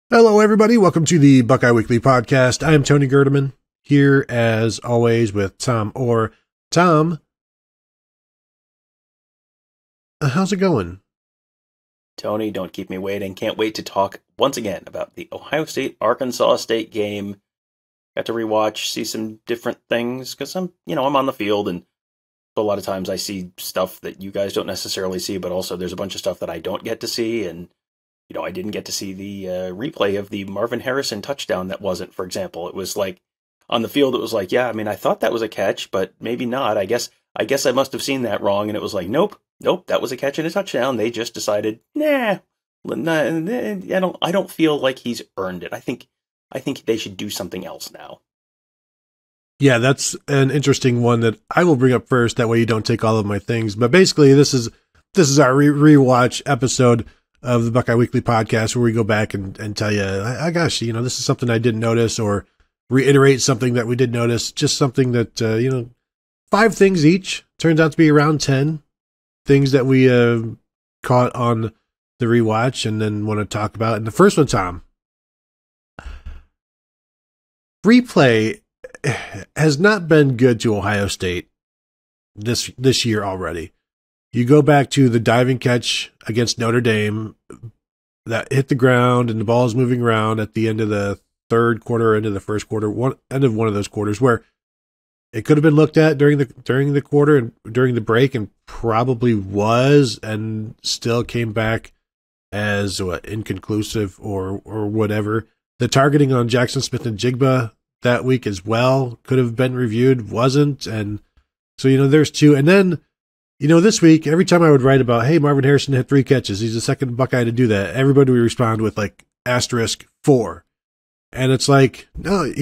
Hello, everybody. Welcome to the Buckeye Weekly Podcast. I am Tony Gerdeman, here as always with Tom Orr. Tom, how's it going? Tony, don't keep me waiting. Can't wait to talk once again about the Ohio State-Arkansas State game. Got to rewatch, see some different things, because I'm on the field, and a lot of times I see stuff that you guys don't necessarily see, but also there's a bunch of stuff that I don't get to see, and I didn't get to see the replay of the Marvin Harrison touchdown that wasn't, for example. It was like, on the field, it was like, yeah, I mean, I thought that was a catch, but maybe not. I guess I must have seen that wrong, and it was like, nope, that was a catch and a touchdown. They just decided, I don't feel like he's earned it. I think they should do something else now. Yeah, that's an interesting one that I will bring up first. That way you don't take all of my things. But basically, this is our rewatch episode of the Buckeye Weekly Podcast, where we go back and tell you, gosh, this is something I didn't notice, or reiterate something that we did notice, just something that, 5 things each, turns out to be around 10 things that we caught on the rewatch and then want to talk about. And the first one, Tom, replay has not been good to Ohio State this year already. You go back to the diving catch against Notre Dame that hit the ground and the ball is moving around at the end of the third quarter, end of the first quarter, end of one of those quarters, where it could have been looked at during the quarter and during the break, and probably was, and still came back as inconclusive or whatever. The targeting on Jackson Smith and Jigba that week as well could have been reviewed, wasn't, and so there's 2, and then. This week, every time I would write about, hey, Marvin Harrison had 3 catches, he's the second Buckeye to do that, everybody would respond with, *4. And it's like, no,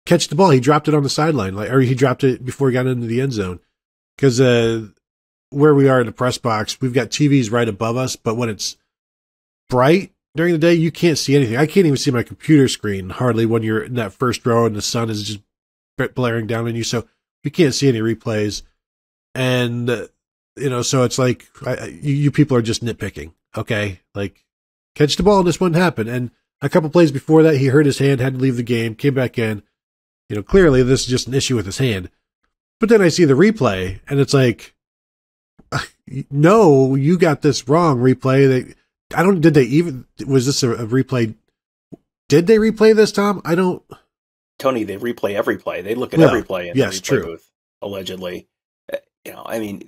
catch the ball, he dropped it on the sideline, or he dropped it before he got into the end zone. Because where we are in the press box, we've got TVs right above us, but when it's bright during the day, you can't see anything. I can't even see my computer screen, hardly, when you're in that first row and the sun is just blaring down on you, so you can't see any replays. And, so it's like, you people are just nitpicking, okay? Like, catch the ball and this wouldn't happen. And a couple plays before that, he hurt his hand, had to leave the game, came back in. Clearly this is just an issue with his hand. But then I see the replay, and it's like, no, you got this wrong, replay. Was this a replay? Did they replay this, Tom? Tony, they replay every play. They look at every play in the replay true. booth, allegedly.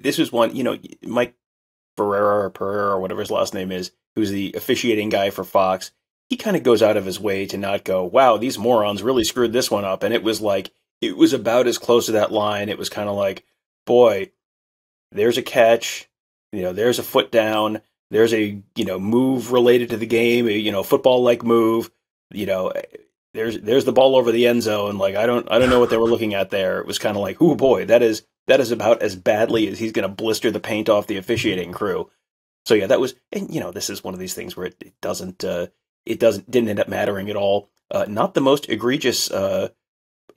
This was one, Mike Pereira or whatever his last name is, who's the officiating guy for Fox, he kind of goes out of his way to not go, wow, these morons really screwed this one up. And it was about as close to that line. It was kind of like, boy, there's a catch, there's a foot down, there's a, move related to the game, football-like move, there's the ball over the end zone. I don't know what they were looking at there. It was kind of like, oh boy, that is about as badly as he's going to blister the paint off the officiating crew. So yeah, that was, and this is one of these things where it didn't end up mattering at all. Not the most egregious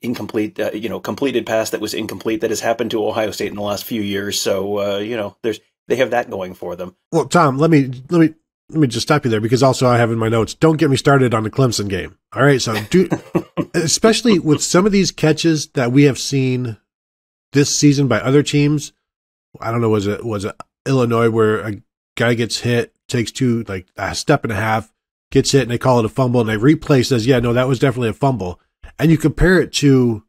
incomplete, completed pass that was incomplete that has happened to Ohio State in the last few years. So they have that going for them. Well, Tom, let me just stop you there, because also I have in my notes, don't get me started on the Clemson game. All right, so especially with some of these catches that we have seen this season by other teams. I don't know, was it Illinois where a guy gets hit, takes a step and a half, gets hit, and they call it a fumble, and they replay, says, yeah, no, that was definitely a fumble. And you compare it to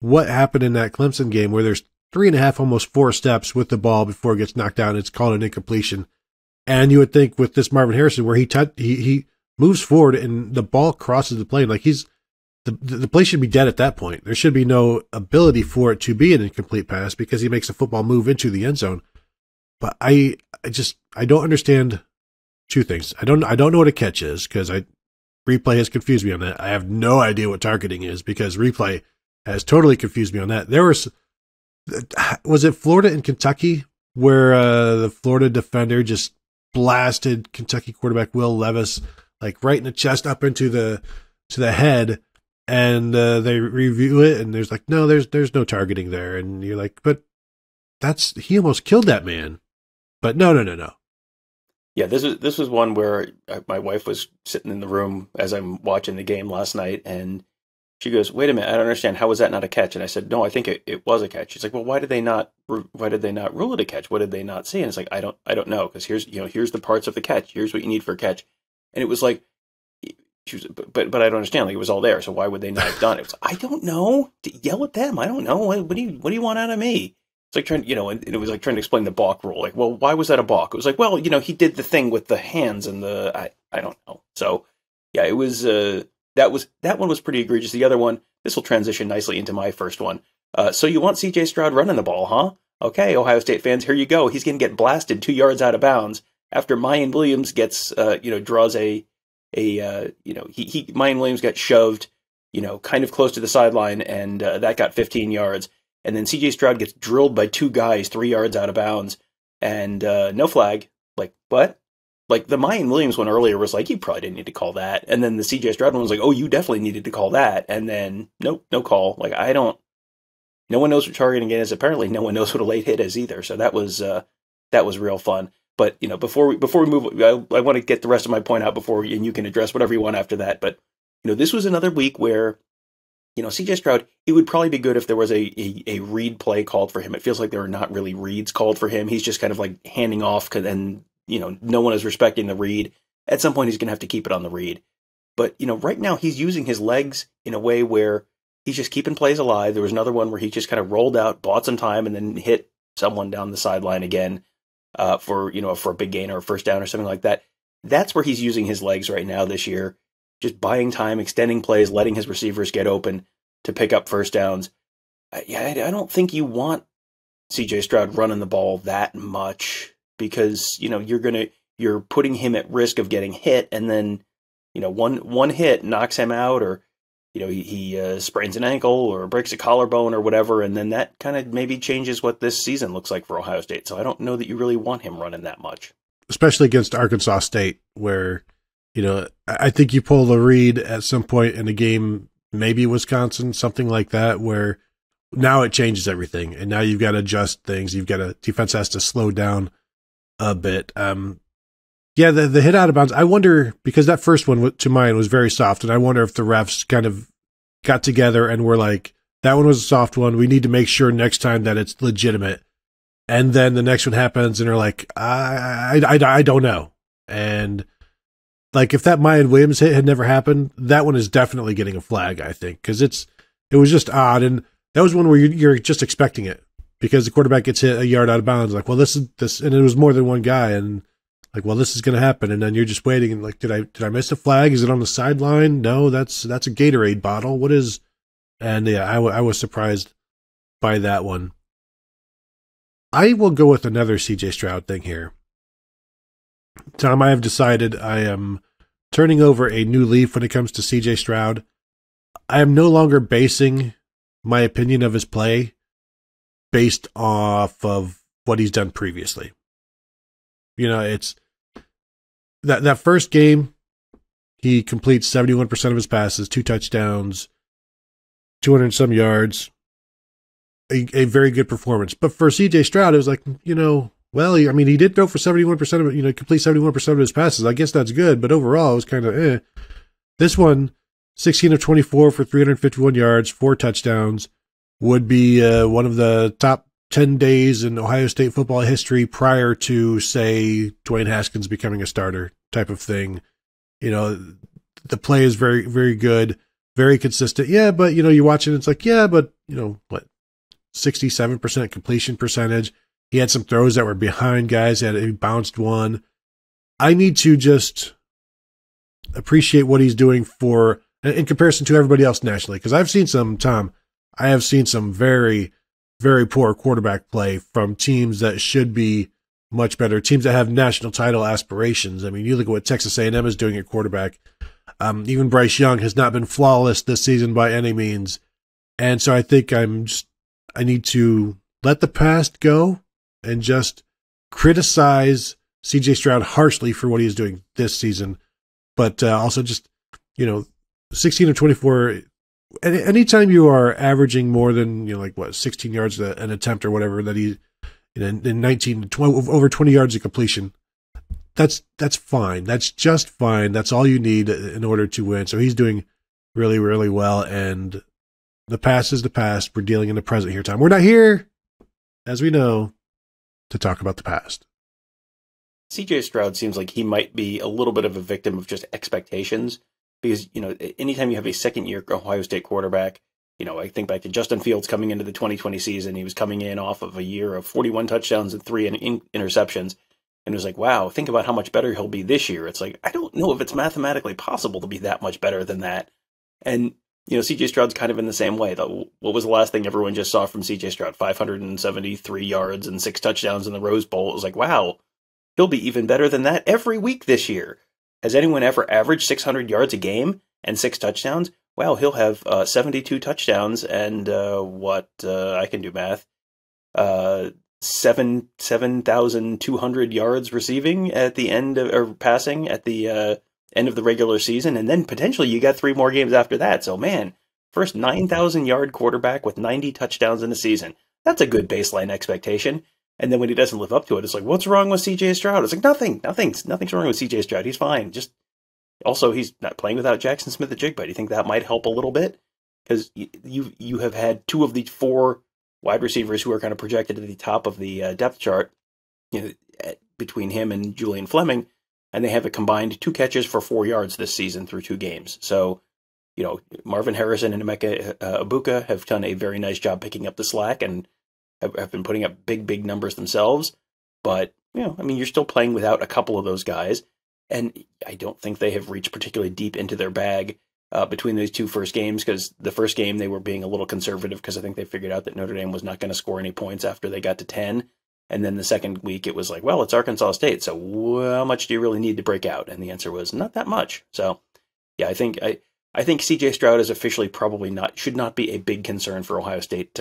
what happened in that Clemson game, where there's 3.5, almost 4 steps with the ball before it gets knocked down. It's called an incompletion. And you would think with this Marvin Harrison, where he moves forward and the ball crosses the plane, like the play should be dead at that point. There should be no ability for it to be an incomplete pass, because he makes a football move into the end zone. But I don't understand 2 things. I don't know what a catch is, because replay has confused me on that. I have no idea what targeting is, because replay has totally confused me on that. Was it Florida and Kentucky where the Florida defender just blasted Kentucky quarterback Will Levis right in the chest up into the head, and they review it, and there's no, there's no targeting there, and you're like, but he almost killed that man. But no. Yeah, this was one where my wife was sitting in the room as I'm watching the game last night, and she goes, "Wait a minute, I don't understand. How was that not a catch?" And I said, "No, I think it was a catch." She's like, "Well, why did they not rule it a catch? What did they not see?" And it's like, I don't know, because here's the parts of the catch. Here's what you need for a catch. And it was like, she was, but I don't understand. Like, it was all there, so why would they not have done it? It was like, I don't know. Yell at them. I don't know. What do you want out of me? It's like trying, and it was like trying to explain the balk rule. Like, well, why was that a balk? It was like, well, he did the thing with the hands and I don't know. So yeah, it was that one was pretty egregious. The other one, this will transition nicely into my first one. So you want CJ Stroud running the ball, huh? Okay, Ohio State fans, here you go. He's going to get blasted 2 yards out of bounds after Mayan Williams gets draws Mayan Williams got shoved, kind of close to the sideline, and that got 15 yards. And then CJ Stroud gets drilled by 2 guys 3 yards out of bounds, and no flag. Like, what? Like, the Mayan Williams one earlier was like, you probably didn't need to call that. And then the CJ Stroud one was like, oh, you definitely needed to call that. And then, nope, no call. Like, no one knows what targeting is. Apparently, no one knows what a late hit is either. So that was real fun. But, before we move, I want to get the rest of my point out and you can address whatever you want after that. But, this was another week where, CJ Stroud, it would probably be good if there was a read play called for him. It feels like there are not really reads called for him. He's just kind of like handing off, and, no one is respecting the read. At some point, he's going to have to keep it on the read. But, right now, he's using his legs in a way where he's just keeping plays alive. There was another one where he just kind of rolled out, bought some time, and then hit someone down the sideline again for a big gain or a first down or something like that. That's where he's using his legs right now this year. Just buying time, extending plays, letting his receivers get open to pick up first downs. I don't think you want CJ Stroud running the ball that much, because you're putting him at risk of getting hit, and then one hit knocks him out, or he sprains an ankle or breaks a collarbone or whatever, and then that kind of maybe changes what this season looks like for Ohio State. So I don't know that you really want him running that much, especially against Arkansas State, where I think you pull the read at some point in the game, maybe Wisconsin, something like that, where now it changes everything, and now you've got to adjust things. Defense has to slow down a bit. The hit out of bounds, I wonder, because that first one to mine was very soft, and I wonder if the refs kind of got together and were like, that one was a soft one. We need to make sure next time that it's legitimate. And then the next one happens, and they're like, I don't know. And like, if that Mayan Williams hit had never happened, that one is definitely getting a flag, I think, because it was just odd. And that was one where you're just expecting it, because the quarterback gets hit a yard out of bounds. Like, well, this, and it was more than one guy, and like, well, this is going to happen. And then you're just waiting, and like, did I miss a flag? Is it on the sideline? No, that's a Gatorade bottle. What is? And yeah, I was surprised by that one. I will go with another CJ Stroud thing here. Tom, I have decided I am turning over a new leaf when it comes to CJ Stroud. I am no longer basing my opinion of his play based off of what he's done previously. It's that first game, he completes 71% of his passes, 2 touchdowns, 200 and some yards, a very good performance. But for CJ Stroud, it was like, well, he did throw for 71% of it, complete 71% of his passes. I guess that's good, but overall, it was kind of eh. This one, 16 of 24 for 351 yards, 4 touchdowns, would be one of the top 10 days in Ohio State football history prior to, say, Dwayne Haskins becoming a starter type of thing. The play is very, very good, very consistent. Yeah, but, you watch it, it's like, yeah, but, what, 67% completion percentage. He had some throws that were behind guys. He bounced one. I need to just appreciate what he's doing in comparison to everybody else nationally. Because I've seen some very, very poor quarterback play from teams that should be much better, teams that have national title aspirations. I mean, you look at what Texas A&M is doing at quarterback. Even Bryce Young has not been flawless this season by any means. And so I think I need to let the past go and just criticize CJ Stroud harshly for what he's doing this season. But also just, 16 of 24, anytime you are averaging more than, 16 yards an attempt or whatever, that he, in 19, 20, over 20 yards of completion, that's fine. That's just fine. That's all you need in order to win. So he's doing really, really well. And the past is the past. We're dealing in the present here, Tom. We're not here, as we know, to talk about the past. CJ Stroud seems like he might be a little bit of a victim of just expectations because, anytime you have a second-year Ohio State quarterback, I think back to Justin Fields coming into the 2020 season. He was coming in off of a year of 41 touchdowns and 3 interceptions. And it was like, wow, think about how much better he'll be this year. It's like, I don't know if it's mathematically possible to be that much better than that. And, CJ Stroud's kind of in the same way. What was the last thing everyone just saw from CJ Stroud? 573 yards and 6 touchdowns in the Rose Bowl. It was like, wow, he'll be even better than that every week this year. Has anyone ever averaged 600 yards a game and 6 touchdowns? Wow, he'll have 72 touchdowns and I can do math. 7,200 yards receiving at the end of, or passing at the end of the regular season, and then potentially you got 3 more games after that. So man, first 9,000 yard quarterback with 90 touchdowns in a season. That's a good baseline expectation. And then when he doesn't live up to it, it's like, what's wrong with CJ Stroud? It's like nothing's wrong with CJ Stroud. He's fine. Just also he's not playing without Jackson Smith-Njigba. Do you think that might help a little bit? Because you have had 2 of the 4 wide receivers who are kind of projected to the top of the depth chart, between him and Julian Fleming, and they have a combined 2 catches for 4 yards this season through 2 games. So, Marvin Harrison and Emeka Ibuka have done a very nice job picking up the slack and have been putting up big numbers themselves. But, you're still playing without a couple of those guys, and I don't think they have reached particularly deep into their bag between those 2 first games, because the first game they were being a little conservative because I think they figured out that Notre Dame was not going to score any points after they got to 10. And then the second week it was like, well, it's Arkansas State, so how much do you really need to break out? And the answer was not that much. So yeah, I think CJ Stroud is officially probably should not be a big concern for Ohio State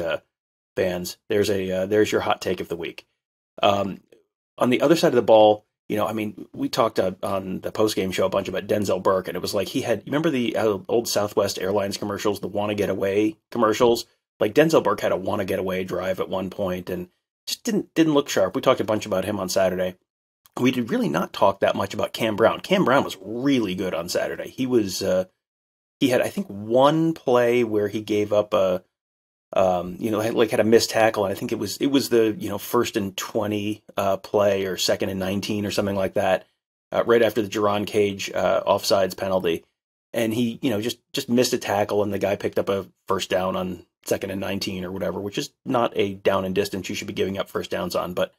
fans. There's your hot take of the week. On the other side of the ball, we talked on the post-game show a bunch about Denzel Burke, and it was like you remember the old Southwest Airlines commercials, the wanna get away commercials? Like Denzel Burke had a wanna get away drive at one point and just didn't look sharp. We talked a bunch about him on Saturday. We did really not talk that much about Cam Brown. Cam Brown was really good on Saturday. He had, I think, one play where he gave up had a missed tackle, and I think it was the 1st and 20 play, or 2nd and 19 or something like that, right after the Jerron Cage offsides penalty, and he just missed a tackle, and the guy picked up a first down on 2nd and 19 or whatever, which is not a down and distance you should be giving up first downs on. But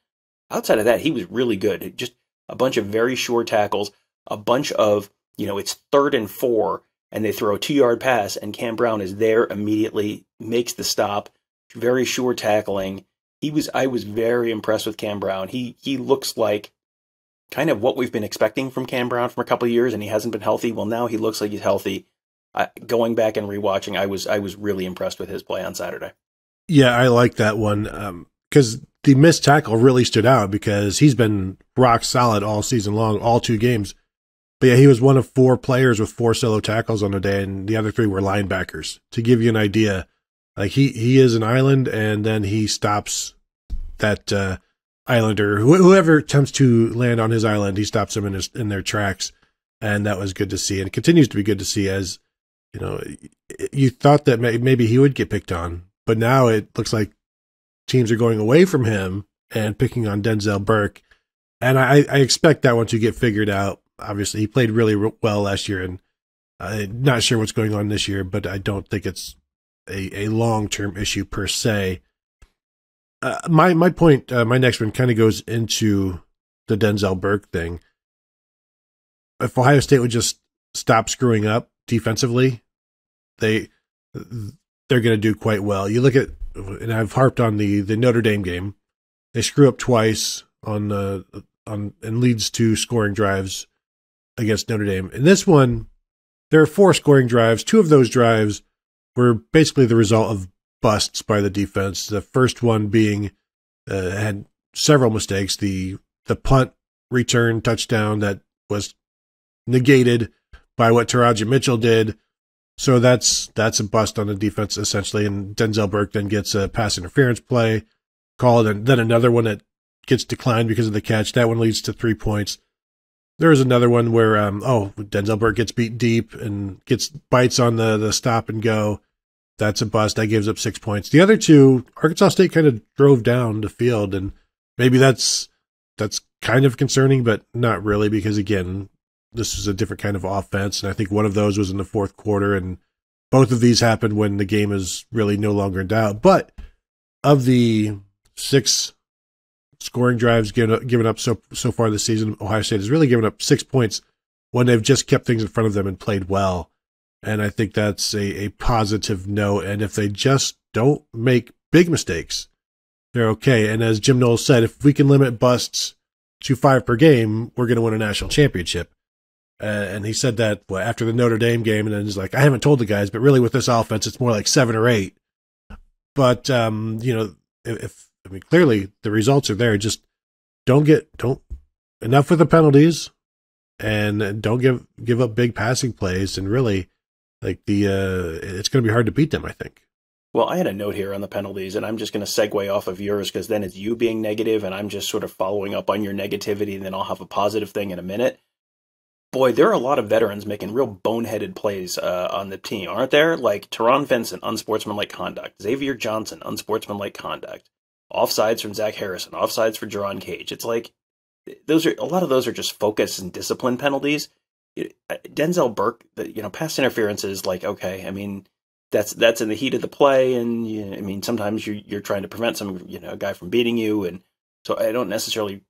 outside of that, he was really good. Just a bunch of very sure tackles, a bunch of it's 3rd and 4. And they throw a 2-yard pass, and Cam Brown is there immediately, makes the stop, very sure tackling. I was very impressed with Cam Brown. He looks like kind of what we've been expecting from Cam Brown for a couple of years, and he hasn't been healthy. Well, now he looks like he's healthy. Going back and rewatching, I was really impressed with his play on Saturday. Yeah, I like that one because the missed tackle really stood out because he's been rock solid all season long, all 2 games. But yeah, he was one of 4 players with 4 solo tackles on the day, and the other 3 were linebackers. To give you an idea, like he is an island, and then he stops that islander, whoever attempts to land on his island, he stops them in their tracks, and that was good to see. And it continues to be good to see, as you thought that maybe he would get picked on, but now it looks like teams are going away from him and picking on Denzel Burke, and I expect that one to get figured out. Obviously, he played really well last year, and I'm not sure what's going on this year, but I don't think it's a long-term issue per se. My point, my next one kind of goes into the Denzel Burke thing. If Ohio State would just stop screwing up defensively, they're going to do quite well. You look at, and I've harped on the Notre Dame game. They screw up twice and leads to scoring drives against Notre Dame. In this one, there are 4 scoring drives. 2 of those drives were basically the result of busts by the defense. The first one being had several mistakes. The punt return touchdown that was negated by what Taraji Mitchell did. So that's a bust on the defense essentially. And Denzel Burke then gets a pass interference play called, and then another one that gets declined because of the catch. That one leads to 3 points. There was another one where, Denzel Burke gets beat deep and bites on the stop and go. That's a bust. That gives up 6 points. The other two, Arkansas State kind of drove down the field, and maybe that's kind of concerning, but not really, because again, this was a different kind of offense, and I think one of those was in the fourth quarter, and both of these happened when the game is really no longer in doubt. But of the 6 scoring drives given up so far this season, Ohio State has really given up 6 points when they've just kept things in front of them and played well. And I think that's a positive note. And if they just don't make big mistakes, they're okay. And as Jim Knowles said, if we can limit busts to 5 per game, we're going to win a national championship. And he said that after the Notre Dame game, and then he's like, I haven't told the guys, but really with this offense, it's more like 7 or 8. But, clearly the results are there. Just don't enough with the penalties, and don't give up big passing plays. And really, it's going to be hard to beat them, I think. Well, I had a note here on the penalties, and I'm just going to segue off of yours, because then it's you being negative, and I'm just sort of following up on your negativity, and then I'll have a positive thing in a minute. Boy, there are a lot of veterans making real boneheaded plays on the team, aren't there? Like Teron Vincent, unsportsmanlike conduct. Xavier Johnson, unsportsmanlike conduct. Offsides from Zach Harrison. Offsides for Jerron Cage. It's like a lot of those are just focus and discipline penalties. Denzel Burke, pass interference is like, okay, I mean, that's in the heat of the play, and sometimes you're trying to prevent a guy from beating you, and so I don't necessarily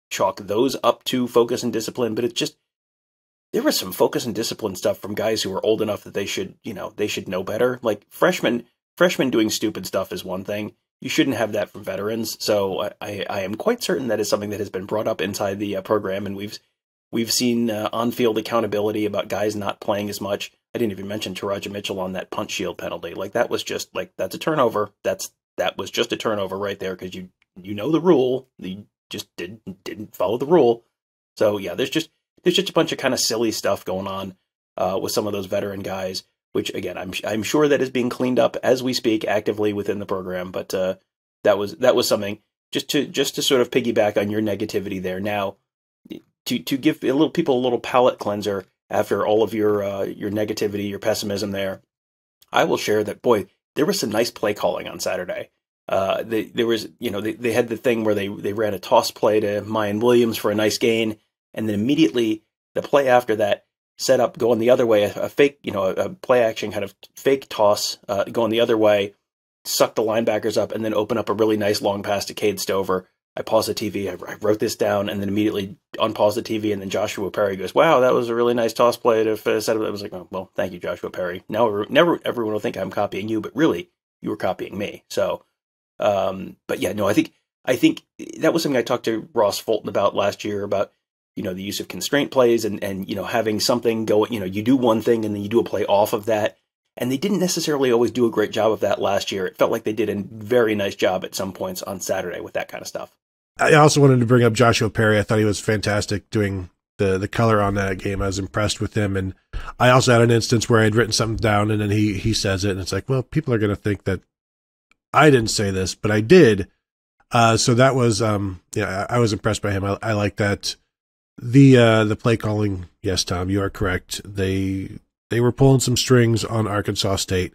chalk those up to focus and discipline, but it's just, there was some focus and discipline stuff from guys who were old enough that they should know better. Like freshmen doing stupid stuff is one thing. You shouldn't have that from veterans. So I am quite certain that is something that has been brought up inside the program, and we've seen on-field accountability about guys not playing as much. I didn't even mention Taraja Mitchell on that punch shield penalty. Like that was just that's a turnover. That was just a turnover right there, because you know the rule. You just didn't follow the rule. So yeah, there's just a bunch of kind of silly stuff going on with some of those veteran guys, which again, I'm sure that is being cleaned up as we speak actively within the program. But that was something just to sort of piggyback on your negativity there. Now, to give people a little palate cleanser after all of your negativity, your pessimism there, I will share that, boy, there was some nice play calling on Saturday. They had the thing where they ran a toss play to Mayan Williams for a nice gain, and then immediately the play after that set up going the other way, a fake, a play action kind of fake toss going the other way, suck the linebackers up, and then open up a really nice long pass to Cade Stover. I paused the TV, I wrote this down, and then immediately unpaused the TV, and then Joshua Perry goes, wow, that was a really nice toss play to set up. I was like, oh, well, thank you, Joshua Perry. Now everyone will think I'm copying you, but really, you were copying me. So, but yeah, no, I think that was something I talked to Ross Fulton about last year, about, the use of constraint plays and having something go, you do one thing and then you do a play off of that. And they didn't necessarily always do a great job of that last year. It felt like they did a very nice job at some points on Saturday with that kind of stuff. I also wanted to bring up Joshua Perry. I thought he was fantastic doing the color on that game. I was impressed with him. And I also had an instance where I had written something down, and then he says it, and it's like, well, people are going to think that I didn't say this, but I did. So that was, I was impressed by him. I like that. The play calling, yes, Tom, you are correct. They were pulling some strings on Arkansas State.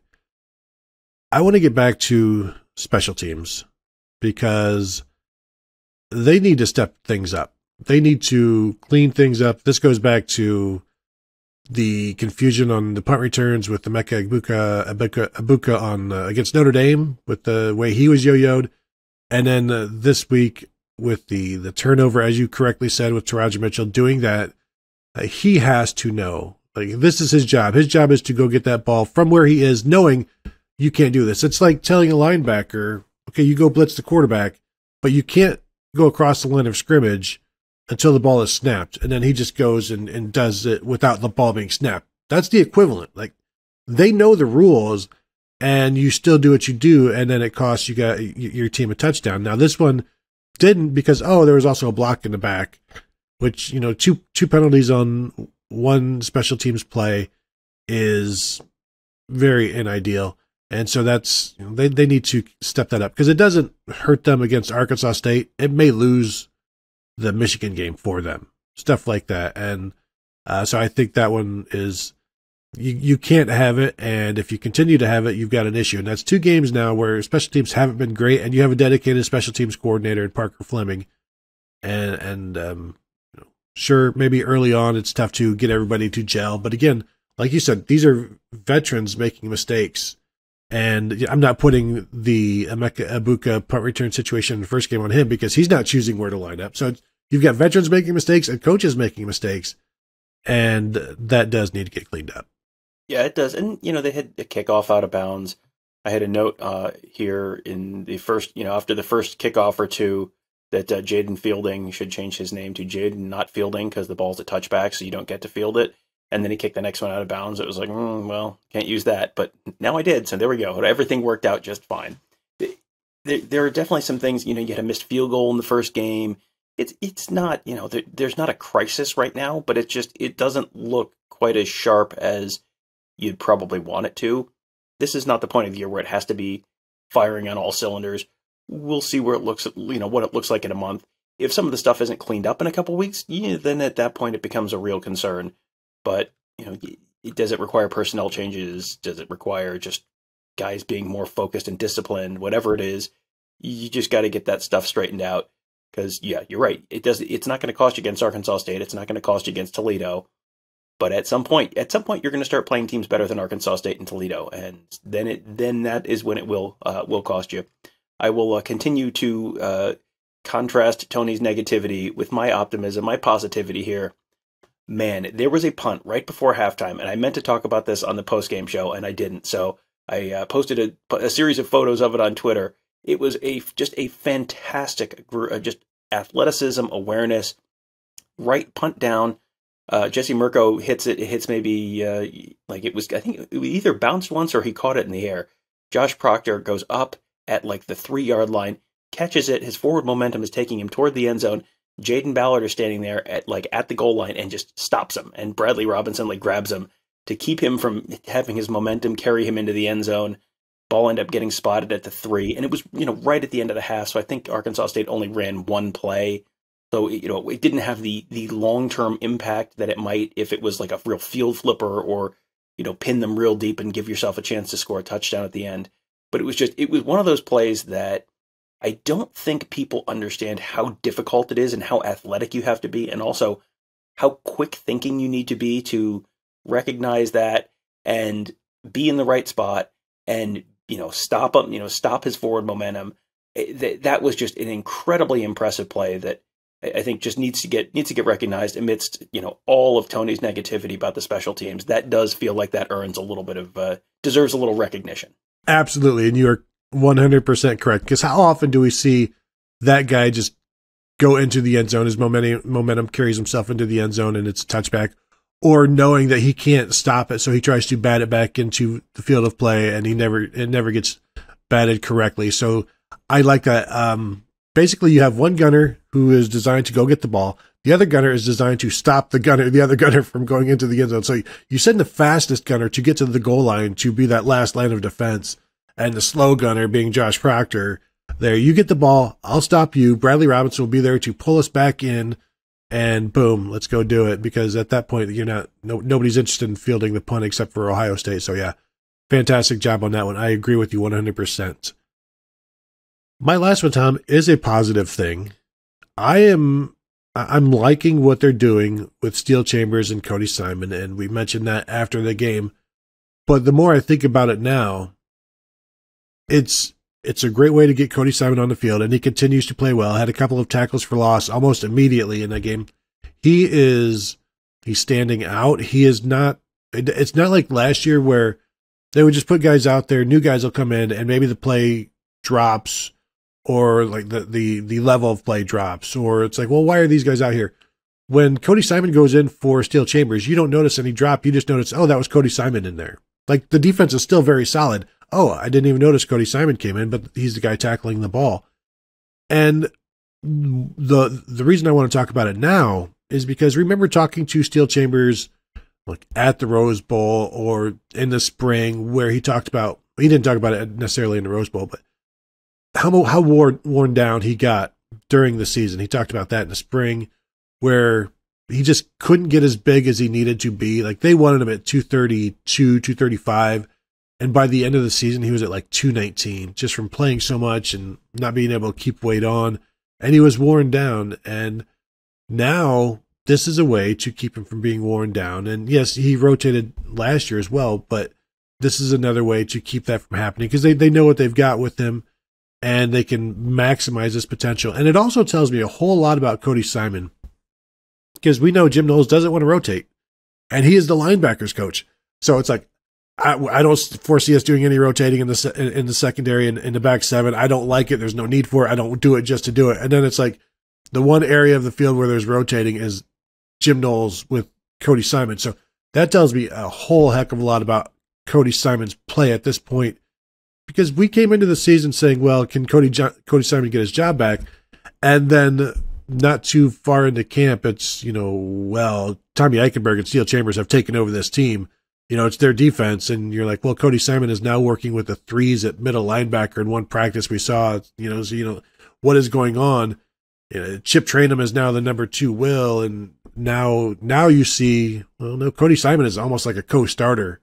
I want to get back to special teams, because they need to step things up. They need to clean things up. This goes back to the confusion on the punt returns with the Emeka Egbuka on against Notre Dame, with the way he was yo-yoed. And then this week with the turnover, as you correctly said, with Taraja Mitchell doing that. He has to know, this is his job. His job is to go get that ball from where he is, knowing you can't do this. It's like telling a linebacker, okay, you go blitz the quarterback, but you can't go across the line of scrimmage until the ball is snapped. And then he just goes and does it without the ball being snapped. That's the equivalent. They know the rules, and you still do what you do, and then it costs your team a touchdown. Now, this one didn't, because, there was also a block in the back, which, two penalties on one special teams play is very unideal. And so that's, they need to step that up, because it doesn't hurt them against Arkansas State. It may lose the Michigan game for them. stuff like that. And so I think that one is, you can't have it, and if you continue to have it, you've got an issue. And that's 2 games now where special teams haven't been great, and you have a dedicated special teams coordinator in Parker Fleming. And sure, maybe early on it's tough to get everybody to gel, but again, like you said, these are veterans making mistakes. And I'm not putting the Emeka Egbuka punt return situation in the first game on him because he's not choosing where to line up. So you've got veterans making mistakes and coaches making mistakes, and that does need to get cleaned up. Yeah, it does. And, they had a kickoff out of bounds. I had a note here in the first, after the first kickoff or two that Jaden Fielding should change his name to Jaden Not Fielding because the ball's a touchback, so you don't get to field it. And then he kicked the next one out of bounds. It was like, well, can't use that. But now I did, so there we go. Everything worked out just fine. There are definitely some things, you had a missed field goal in the first game. It's not, there's not a crisis right now, but it doesn't look quite as sharp as you'd probably want it to. This is not the point of the year where it has to be firing on all cylinders. We'll see where it looks, what it looks like in a month. If some of the stuff isn't cleaned up in a couple of weeks, then at that point it becomes a real concern. But, does it require personnel changes? Does it require just guys being more focused and disciplined? Whatever it is, you just got to get that stuff straightened out. Because, yeah, you're right. It's not going to cost you against Arkansas State. It's not going to cost you against Toledo. But at some point, you're going to start playing teams better than Arkansas State and Toledo, and then that is when it will cost you. I will continue to contrast Tony's negativity with my optimism, my positivity here. Man, there was a punt right before halftime, and I meant to talk about this on the postgame show, and I didn't. So I posted a series of photos of it on Twitter. It was just a fantastic, just athleticism, awareness, right punt down. Jesse Mirko hits it. It hits maybe I think it either bounced once or he caught it in the air. Josh Proctor goes up at like the 3-yard line, catches it. His forward momentum is taking him toward the end zone. Jaden Ballard is standing there at the goal line and just stops him. And Bradley Robinson grabs him to keep him from having his momentum carry him into the end zone. Ball ended up getting spotted at the 3, and it was right at the end of the half. So I think Arkansas State only ran one play. So, it didn't have the long-term impact that it might if it was like a real field flipper or, pin them real deep and give yourself a chance to score a touchdown at the end. But it was one of those plays that I don't think people understand how difficult it is and how athletic you have to be, and also how quick thinking you need to be to recognize that and be in the right spot and, stop him, stop his forward momentum. That was just an incredibly impressive play that I think just needs to get recognized amidst, all of Tony's negativity about the special teams. That does feel like that earns a little bit of, deserves a little recognition. Absolutely. And you're 100% correct. Because how often do we see that guy just go into the end zone? His momentum carries himself into the end zone and it's a touchback, or knowing that he can't stop it. So he tries to bat it back into the field of play and it never gets batted correctly. So I like that. Basically, you have one gunner who is designed to go get the ball. The other gunner is designed to stop the other gunner from going into the end zone. So you send the fastest gunner to get to the goal line to be that last line of defense, and the slow gunner being Josh Proctor. There, you get the ball. I'll stop you. Bradley Robinson will be there to pull us back in, and boom, let's go do it. Because at that point, nobody's interested in fielding the punt except for Ohio State. So yeah, fantastic job on that one. I agree with you 100%. My last one, Tom, is a positive thing. I'm liking what they're doing with Steel Chambers and Cody Simon, and we mentioned that after the game. But the more I think about it now, it's a great way to get Cody Simon on the field, and he continues to play well. Had a couple of tackles for loss almost immediately in that game. He's standing out. It's not like last year where they would just put guys out there, new guys will come in, and maybe the play drops, or like the level of play drops, or it's like, well, why are these guys out here? When Cody Simon goes in for Steel Chambers, you don't notice any drop. You just notice, oh, that was Cody Simon in there. Like, the defense is still very solid. Oh, I didn't even notice Cody Simon came in, but he's the guy tackling the ball. And the reason I want to talk about it now is because remember talking to Steel Chambers like at the Rose Bowl or in the spring, where he didn't talk about it necessarily in the Rose Bowl, but how worn down he got during the season. He talked about that in the spring, where he just couldn't get as big as he needed to be. Like they wanted him at 232, 235. And by the end of the season, he was at like 219 just from playing so much and not being able to keep weight on. And he was worn down. And now this is a way to keep him from being worn down. And yes, he rotated last year as well, but this is another way to keep that from happening because they know what they've got with him and they can maximize his potential. And it also tells me a whole lot about Cody Simon because we know Jim Knowles doesn't want to rotate and he is the linebackers coach. So it's like, I don't foresee us doing any rotating in the secondary and in the back seven. I don't like it. There's no need for it. I don't do it just to do it. And then it's like the one area of the field where there's rotating is Jim Knowles with Cody Simon. So that tells me a whole heck of a lot about Cody Simon's play at this point because we came into the season saying, well, can Cody Simon get his job back? And then not too far into camp, it's, well, Tommy Eckenberg and Steel Chambers have taken over this team. It's their defense, and you're like, well, Cody Simon is now working with the threes at middle linebacker in one practice we saw, so, what is going on? Chip Trainum is now the number 2 will, and now you see, well, no, Cody Simon is almost like a co-starter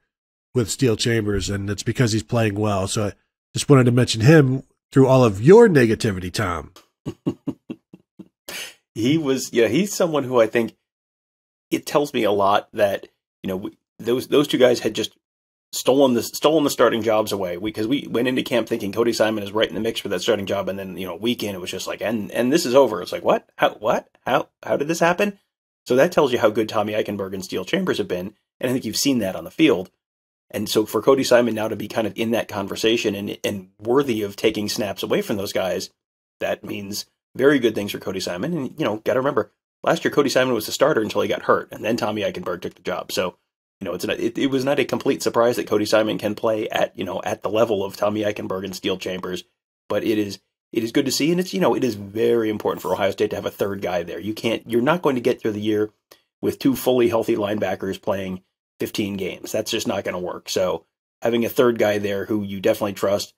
with Steel Chambers, and it's because he's playing well. So I just wanted to mention him through all of your negativity, Tom. He's someone who I think it tells me a lot that, those two guys had just stolen the starting jobs away because we went into camp thinking Cody Simon is right in the mix for that starting job. And then, week in, it was just like, and this is over. It's like, what, how did this happen? So that tells you how good Tommy Eckenberg and Steel Chambers have been. And I think you've seen that on the field. And so for Cody Simon now to be kind of in that conversation and worthy of taking snaps away from those guys, that means very good things for Cody Simon. And, got to remember, last year Cody Simon was the starter until he got hurt. And then Tommy Eckenberg took the job. So, it was not a complete surprise that Cody Simon can play at the level of Tommy Eckenberg and Steel Chambers, but it is good to see, and it is very important for Ohio State to have a third guy there. You're not going to get through the year with 2 fully healthy linebackers playing 15 games. That's just not going to work. So having a third guy there who you definitely trust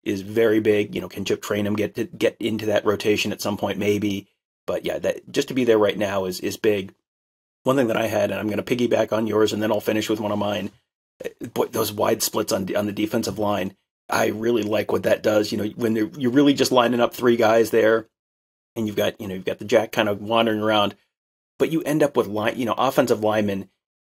is very big. Can Chip Trainum get into that rotation at some point? Maybe, but yeah, that just to be there right now is big. One thing that I had, and I'm going to piggyback on yours, and then I'll finish with one of mine. But those wide splits on the defensive line, I really like what that does. When you're really just lining up 3 guys there, and you've got the jack kind of wandering around, but you end up with offensive linemen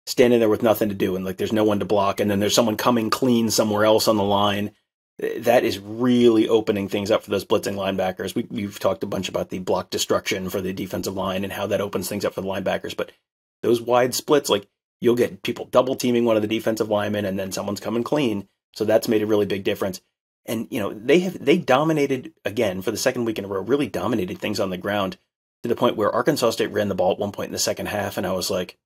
standing there with nothing to do, and like there's no one to block, and then there's someone coming clean somewhere else on the line. That is really opening things up for those blitzing linebackers. We've talked a bunch about the block destruction for the defensive line and how that opens things up for the linebackers, but those wide splits, like you'll get people double teaming one of the defensive linemen and then someone's coming clean. So that's made a really big difference. And, they dominated again for the second week in a row, really dominated things on the ground to the point where Arkansas State ran the ball at one point in the second half. And I was like,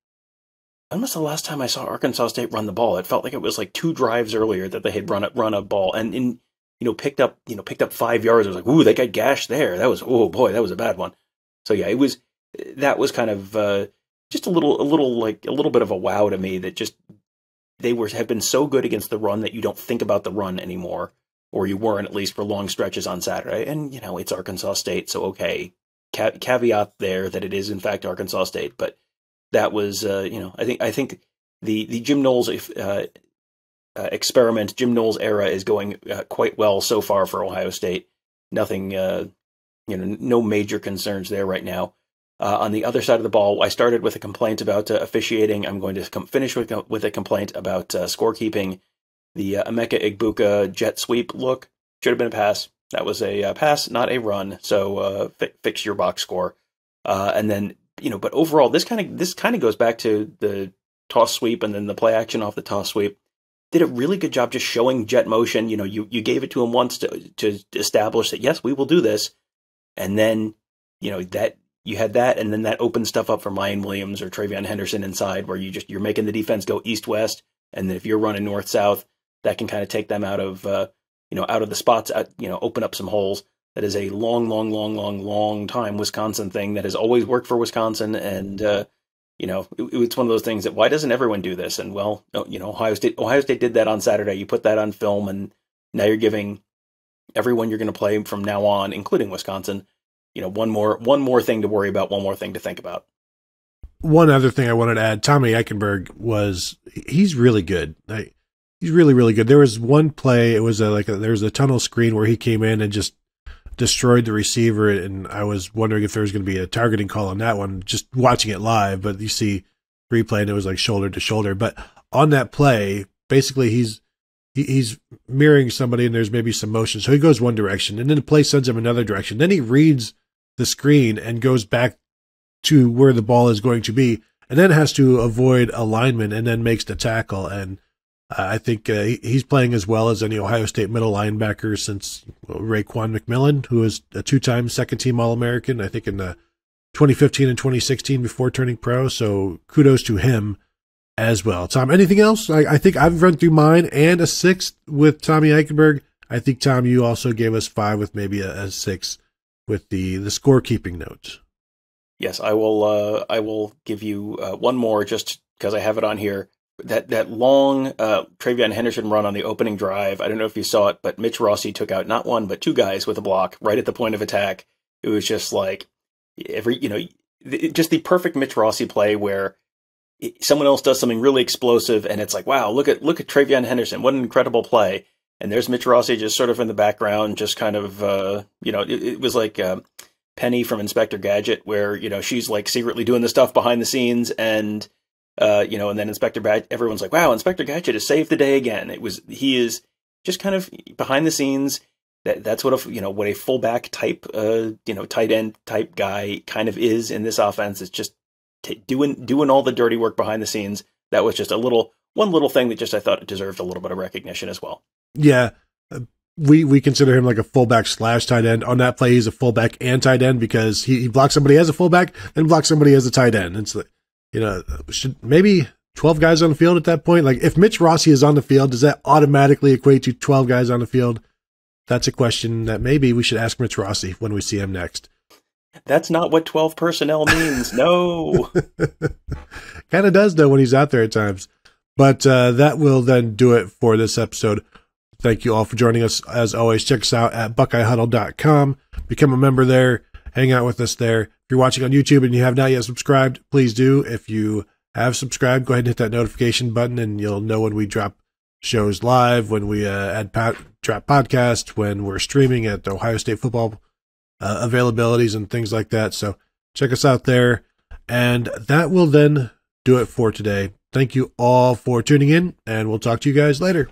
when was the last time I saw Arkansas State run the ball? It felt like it was like 2 drives earlier that they had run a ball and picked up 5 yards. I was like, ooh, they got gashed there. That was, oh boy, that was a bad one. So yeah, that was kind of, just a little bit of a wow to me that just have been so good against the run that you don't think about the run anymore, or you weren't at least for long stretches on Saturday. And it's Arkansas State, so okay, caveat there that it is in fact Arkansas State, but that was I think the Jim Knowles experiment, Jim Knowles era is going quite well so far for Ohio State. Nothing, no major concerns there right now. On the other side of the ball, I started with a complaint about officiating. I'm going to finish with a complaint about scorekeeping. The Emeka Egbuka jet sweep look should have been a pass. That was a pass, not a run. So fix your box score. And then but overall, this kind of goes back to the toss sweep and then the play action off the toss sweep. Did a really good job just showing jet motion. You gave it to him once to establish that yes, we will do this, and then that. You had that, and then that opened stuff up for Mayan Williams or Travion Henderson inside, where you're making the defense go east-west, and then if you're running north-south, that can kind of take them out of the spots, open up some holes. That is a long time Wisconsin thing that has always worked for Wisconsin, and it's one of those things that why doesn't everyone do this? And well, Ohio State did that on Saturday. You put that on film, and now you're giving everyone you're going to play from now on, including Wisconsin, one more thing to worry about, one more thing to think about. one other thing I wanted to add, Tommy Eckenberg he's really good. He's really, really good. There was one play, it was there was a tunnel screen where he came in and just destroyed the receiver, and I was wondering if there was going to be a targeting call on that one, just watching it live, but you see replay and it was like shoulder to shoulder. But on that play, basically he's mirroring somebody and there's maybe some motion. So he goes one direction and then the play sends him another direction. Then he reads the screen and goes back to where the ball is going to be and then has to avoid alignment and then makes the tackle. And I think he's playing as well as any Ohio State middle linebacker since Raekwon McMillan, who is a 2-time second-team All-American, I think in the 2015 and 2016 before turning pro. So kudos to him as well. Tom, anything else? I think I've run through mine and a 6 with Tommy Eichenberg. I think, Tom, you also gave us 5 with maybe a 6 with the scorekeeping notes. Yes, I will give you one more just because I have it on here. That long Travion Henderson run on the opening drive. I don't know if you saw it, but Mitch Rossi took out not one but 2 guys with a block right at the point of attack. It was just like just the perfect Mitch Rossi play where someone else does something really explosive, and it's like, wow, look at Travion Henderson, what an incredible play. And there's Mitch Rossi just sort of in the background, just kind of it was like Penny from Inspector Gadget, where she's like secretly doing the stuff behind the scenes, and and then everyone's like, wow, Inspector Gadget has saved the day again. He is just kind of behind the scenes. That's what a fullback type, tight end type guy kind of is in this offense. It's just doing all the dirty work behind the scenes. That was just one little thing that just I thought it deserved a little bit of recognition as well. Yeah, we consider him like a fullback / tight end. On that play, he's a fullback and tight end because he blocks somebody as a fullback and blocks somebody as a tight end. It's like, should maybe 12 guys on the field at that point? Like, if Mitch Rossi is on the field, does that automatically equate to 12 guys on the field? That's a question that maybe we should ask Mitch Rossi when we see him next. That's not what 12 personnel means. No. Kind of does, though, when he's out there at times. But that will then do it for this episode. Thank you all for joining us. As always, check us out at BuckeyeHuddle.com. Become a member there. Hang out with us there. If you're watching on YouTube and you have not yet subscribed, please do. If you have subscribed, go ahead and hit that notification button, and you'll know when we drop shows live, when we drop podcast, when we're streaming at the Ohio State football availabilities and things like that. So check us out there. And that will then do it for today. Thank you all for tuning in, and we'll talk to you guys later.